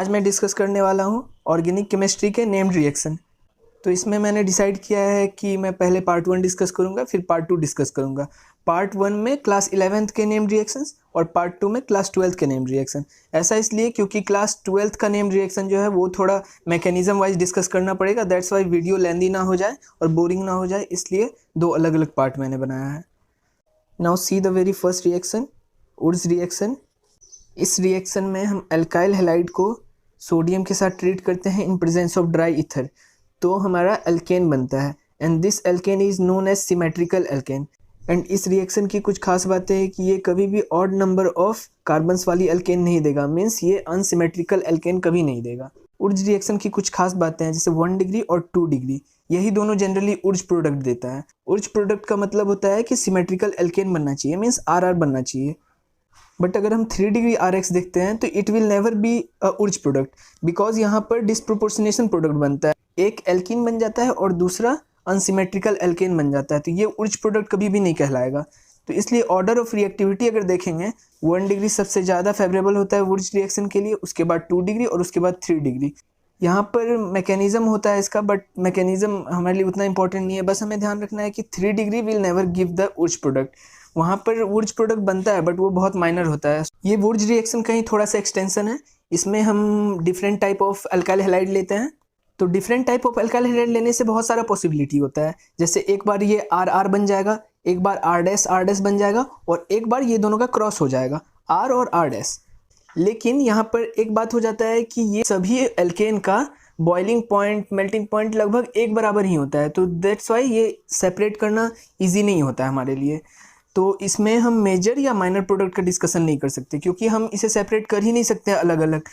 आज मैं डिस्कस करने वाला हूँ ऑर्गेनिक केमिस्ट्री के नेम्ड रिएक्शन। तो इसमें मैंने डिसाइड किया है कि मैं पहले पार्ट 1 डिस्कस करूँगा, फिर पार्ट 2 डिस्कस करूँगा। पार्ट 1 में क्लास 11th के नेम्ड रिएक्शंस और पार्ट 2 में क्लास 12th के नेम्ड रिएक्शन। ऐसा इसलिए क्योंकि क्लास 12th का नेम्ड रिएक्शन जो है वो थोड़ा मैकेनिज्म वाइज डिस्कस करना पड़ेगा। दैट्स वाई वीडियो लेंदी ना हो जाए और बोरिंग ना हो जाए, इसलिए 2 अलग अलग पार्ट मैंने बनाया है। Now see the very first reaction, Urja reaction. इस रिएक्शन में हम अल्काइल हैलाइड को सोडियम के साथ ट्रीट करते हैं in presence of dry ether, तो हमारा अल्केन बनता है and this alkane is known as symmetrical alkane. And इस रिएक्शन की कुछ खास बातें हैं कि ये कभी भी ऑड नंबर ऑफ कार्बन्स वाली अल्केन नहीं देगा, मीन्स ये अनसिमेट्रिकल अल्केन कभी नहीं देगा। उर्ज रिएक्शन की कुछ खास बातें हैं जैसे 1 डिग्री और 2 डिग्री, यही दोनों जनरली उर्ज प्रोडक्ट देता है। उर्ज प्रोडक्ट का मतलब होता है कि सिमेट्रिकल अल्केन बनना चाहिए, मीन्स RR बनना चाहिए। बट अगर हम 3 डिग्री RX देखते हैं तो it will never be a Urja product, because यहाँ पर डिस्प्रोपोर्शनेशन प्रोडक्ट बनता है, एक एल्कीन बन जाता है और दूसरा अनसिमेट्रिकल एल्केन बन जाता है, तो ये उर्ज प्रोडक्ट कभी भी नहीं कहलाएगा। तो इसलिए ऑर्डर ऑफ रिएक्टिविटी अगर देखेंगे 1 डिग्री सबसे ज़्यादा फेवरेबल होता है उर्ज रिएक्शन के लिए, उसके बाद 2 डिग्री और उसके बाद 3 डिग्री। यहाँ पर मैकेनिज्म होता है इसका, बट मैकेनिज्म हमारे लिए उतना इंपॉर्टेंट नहीं है। बस हमें ध्यान रखना है कि 3 degree will never give the Urja product. वहाँ पर वुर्ज प्रोडक्ट बनता है बट वो बहुत माइनर होता है। ये वुर्ज रिएक्शन का ही थोड़ा सा एक्सटेंशन है। इसमें हम different type of alkyl halide लेते हैं, तो different type of alkyl halide लेने से बहुत सारा पॉसिबिलिटी होता है। जैसे एक बार ये RR बन जाएगा, एक बार R' बन जाएगा और एक बार ये दोनों का क्रॉस हो जाएगा R और R'। लेकिन यहाँ पर एक बात हो जाता है कि ये सभी एल्केन का बॉइलिंग पॉइंट, मेल्टिंग पॉइंट लगभग एक बराबर ही होता है, तो दैट्स वाई ये सेपरेट करना ईजी नहीं होता है हमारे लिए। तो इसमें हम मेजर या माइनर प्रोडक्ट का डिस्कशन नहीं कर सकते क्योंकि हम इसे सेपरेट कर ही नहीं सकते अलग अलग।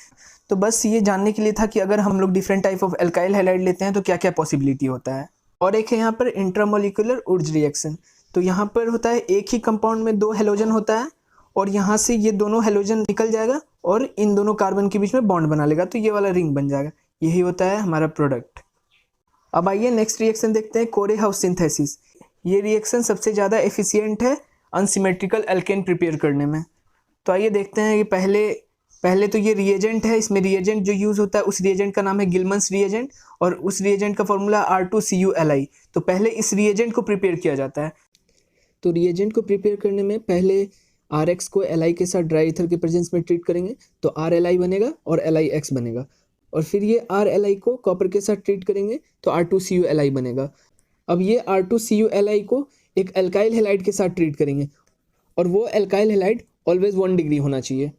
तो बस ये जानने के लिए था कि अगर हम लोग different type of alkyl halide लेते हैं तो क्या क्या पॉसिबिलिटी होता है। और एक है यहाँ पर इंट्रामोलिकुलर उर्ज रिएक्शन। तो यहाँ पर होता है एक ही कंपाउंड में 2 हेलोजन होता है और यहाँ से ये दोनों हेलोजन निकल जाएगा और इन दोनों कार्बन के बीच में बॉन्ड बना लेगा, तो ये वाला रिंग बन जाएगा। यही होता है हमारा प्रोडक्ट। अब आइए नेक्स्ट रिएक्शन देखते हैं, कोरे हाउस सिंथेसिस। ये रिएक्शन सबसे ज़्यादा एफिशिएंट है अनसिमेट्रिकल अल्केन प्रिपेयर करने में। तो आइए देखते हैं कि पहले तो ये रिएजेंट है। इसमें रिएजेंट जो यूज़ होता है उस रिएजेंट का नाम है गिलमन्स रिएजेंट और उस रिएजेंट का फॉर्मूला R2CuLi। तो पहले इस रिएजेंट को प्रिपेयर किया जाता है। तो रिएजेंट को प्रिपेयर करने में पहले RX को Li के साथ ड्राई ईथर के प्रेजेंस में ट्रीट करेंगे तो RLi बनेगा और LiX बनेगा, और फिर ये RLi को कॉपर के साथ ट्रीट करेंगे तो R2CuLi बनेगा। अब ये R2CuLi को एक अल्काइल हैलाइड के साथ ट्रीट करेंगे और वो अल्काइल हैलाइड ऑलवेज 1 डिग्री होना चाहिए।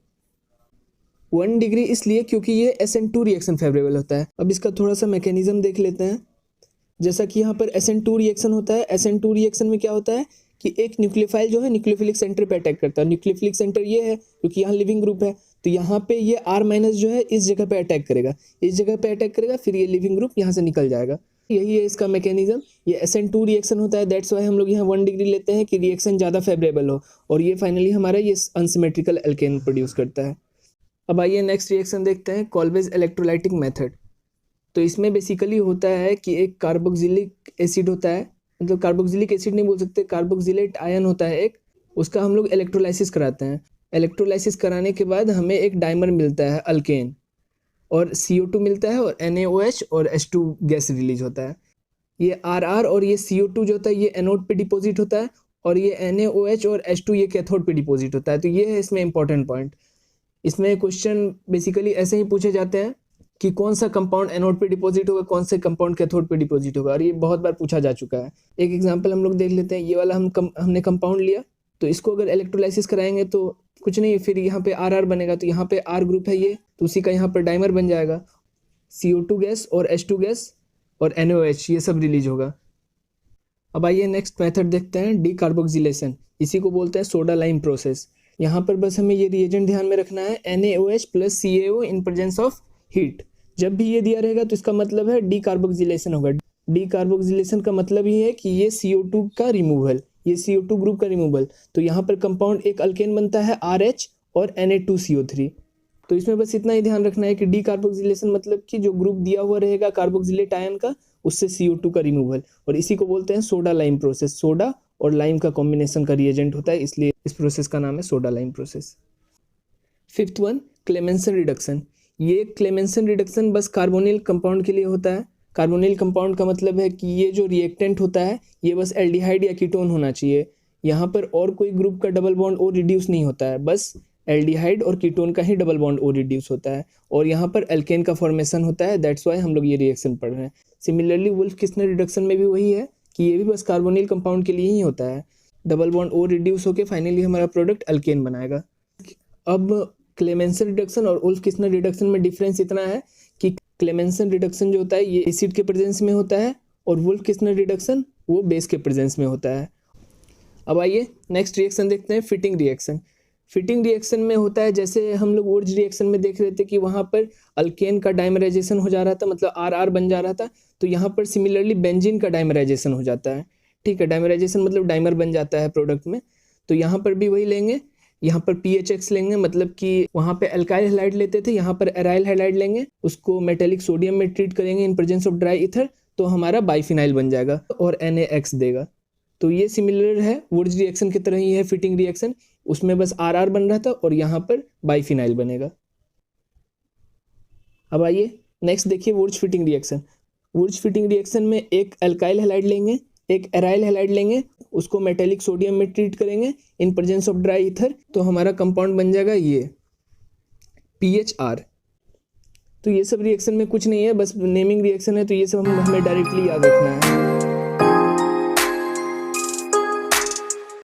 1 डिग्री इसलिए क्योंकि ये SN2 रिएक्शन फेवरेबल होता है। अब इसका थोड़ा सा मैकेनिज्म देख लेते हैं। जैसा कि यहाँ पर SN2 रिएक्शन होता है, SN2 रिएक्शन में क्या होता है कि एक न्यूक्लियोफाइल जो है न्यूक्लियोफिलिक सेंटर पे अटैक करता है। न्यूक्लियोफिलिक सेंटर ये है क्योंकि यहाँ लिविंग ग्रुप है, तो यहाँ पे ये R- जो है इस जगह पे अटैक करेगा, इस जगह पे अटैक करेगा, फिर ये लिविंग ग्रुप यहाँ से निकल जाएगा। यही है इसका मैकेनिज्म। ये SN2 रिएक्शन होता है, दैट्स वाई हम लोग यहाँ 1 डिग्री लेते हैं कि रिएक्शन ज़्यादा फेवरेबल हो, और ये फाइनली हमारा ये अनसिमेट्रिकल अल्केन प्रोड्यूस करता है। अब आइए नेक्स्ट रिएक्शन देखते हैं, कॉल्वेज इलेक्ट्रोलाइटिक मेथड। तो इसमें बेसिकली होता है कि एक कार्बोक्सिलिक एसिड होता है, मतलब कार्बोक्सिलिक एसिड नहीं बोल सकते, कार्बोक्सिलेट आयन होता है एक, उसका हम लोग इलेक्ट्रोलाइसिस कराते हैं। इलेक्ट्रोलाइसिस कराने के बाद हमें एक डाइमर मिलता है अल्केन, और CO2 मिलता है और NaOH और H2 गैस रिलीज होता है। ये RR और ये CO2 जो होता है ये एनोड पे डिपॉजिट होता है और ये NaOH और H2 ये कैथोड पे डिपॉजिट होता है। तो ये है इसमें इंपॉर्टेंट पॉइंट। इसमें क्वेश्चन बेसिकली ऐसे ही पूछे जाते हैं कि कौन सा कंपाउंड एनोड पे डिपॉजिट होगा, कौन से कंपाउंड कैथोड पे डिपॉजिट होगा, और ये बहुत बार पूछा जा चुका है। एक एग्जांपल हम लोग देख लेते हैं। ये वाला हमने कंपाउंड लिया, तो इसको अगर इलेक्ट्रोलाइसिस कराएंगे तो कुछ नहीं, फिर यहाँ पे RR बनेगा, तो यहाँ पे R ग्रुप है ये, तो उसी का यहाँ पर डाइमर बन जाएगा। CO2 गैस और H2 गैस और NaOH ये सब रिलीज होगा। अब आइए नेक्स्ट मेथड देखते हैं, डीकार्बोक्सिलेशन। इसी को बोलते हैं सोडा लाइम प्रोसेस। यहाँ पर बस हमें ये रिएजेंट ध्यान में रखना है, NaOH plus CaO in presence of heat. जब भी ये दिया रहेगा तो इसका मतलब है डीकार्बोक्सिलेशन होगा। डीकार्बोक्सिलेशन का मतलब ही है कि ये CO2 का रिमूवल, ये CO2 ग्रुप का रिमूवल। तो यहाँ पर कंपाउंड एक अल्केन बनता है RH और Na2CO3। तो इसमें बस इतना ही ध्यान रखना है कि डीकार्बोक्सिलेशन मतलब कि जो ग्रुप दिया हुआ रहेगा कार्बोक्सिलेट आयन का, उससे CO2 का रिमूवल, और इसी को बोलते हैं सोडा लाइम प्रोसेस। सोडा और लाइम का कॉम्बिनेशन का रिएजेंट होता है, इसलिए इस प्रोसेस का नाम है soda lime process. 5th one, Clemmensen reduction. ये क्लेमेंसन रिडक्शन बस कार्बोनिल कंपाउंड के लिए होता है। कार्बोनिल कंपाउंड का मतलब है कि ये जो रिएक्टेंट होता है ये बस एल्डिहाइड या कीटोन होना चाहिए। यहाँ पर और कोई ग्रुप का डबल बॉन्ड ओ रिड्यूस नहीं होता है, बस एल्डिहाइड और कीटोन का ही डबल बॉन्ड ओ रिड्यूस होता है और यहाँ पर एल्केन का फॉर्मेशन होता है। दैट्स वाई हम लोग ये रिएक्शन पढ़ रहे हैं। सिमिलरली वुल्फ किस्नर रिडक्शन में भी वही है कि ये भी बस कार्बोनिल कंपाउंड के लिए ही होता है। डबल बॉन्ड ओ रिड्यूस होकर फाइनली हमारा प्रोडक्ट अल्केन बनाएगा। अब क्लेमेंसन रिडक्शन और वुल्फ किस्नर रिडक्शन में डिफरेंस इतना है कि क्लेमेंसन रिडक्शन जो होता है ये एसिड के प्रेजेंस में होता है और वुल्फ किस्नर रिडक्शन वो बेस के प्रेजेंस में होता है। अब आइए नेक्स्ट रिएक्शन देखते हैं, फिटिंग रिएक्शन। फिटिंग रिएक्शन में होता है जैसे हम लोग वुर्ज रिएक्शन में देख रहे थे कि वहाँ पर अल्केन का डाइमराइजेशन हो जा रहा था, मतलब आर आर बन जा रहा था, तो यहाँ पर सिमिलरली बेंजीन का डाइमराइजेशन हो जाता है। ठीक है, डाइमराइजेशन मतलब डाइमर बन जाता है प्रोडक्ट में। तो यहाँ पर भी वही लेंगे, यहाँ पर PHX लेंगे, मतलब कि वहाँ पे अल्काइल हैलाइड लेते थे, यहाँ पर एराइल हैलाइड लेंगे, उसको मेटेलिक सोडियम में ट्रीट करेंगे इन प्रेजेंस ऑफ ड्राई ईथर, तो हमारा बाइफिनाइल बन जाएगा और NaX देगा। तो ये सिमिलर है वुर्ज रिएक्शन की तरह ही है फिटिंग रिएक्शन, उसमें बस RR बन रहा था और यहाँ पर बाइफिनाइल बनेगा। अब आइए नेक्स्ट देखिए वुर्ज फिटिंग रिएक्शन। वुर्ज फिटिंग रिएक्शन में एक अल्काइल हैलाइड लेंगे, एक एराइल हैलाइड लेंगे, उसको मेटेलिक सोडियम में ट्रीट करेंगे इन प्रेजेंस ऑफ ड्राई ईथर, तो हमारा कंपाउंड बन जाएगा ये PHR। तो ये सब रिएक्शन में कुछ नहीं है, बस नेमिंग रिएक्शन है, तो ये सब हमें डायरेक्टली याद रखना है।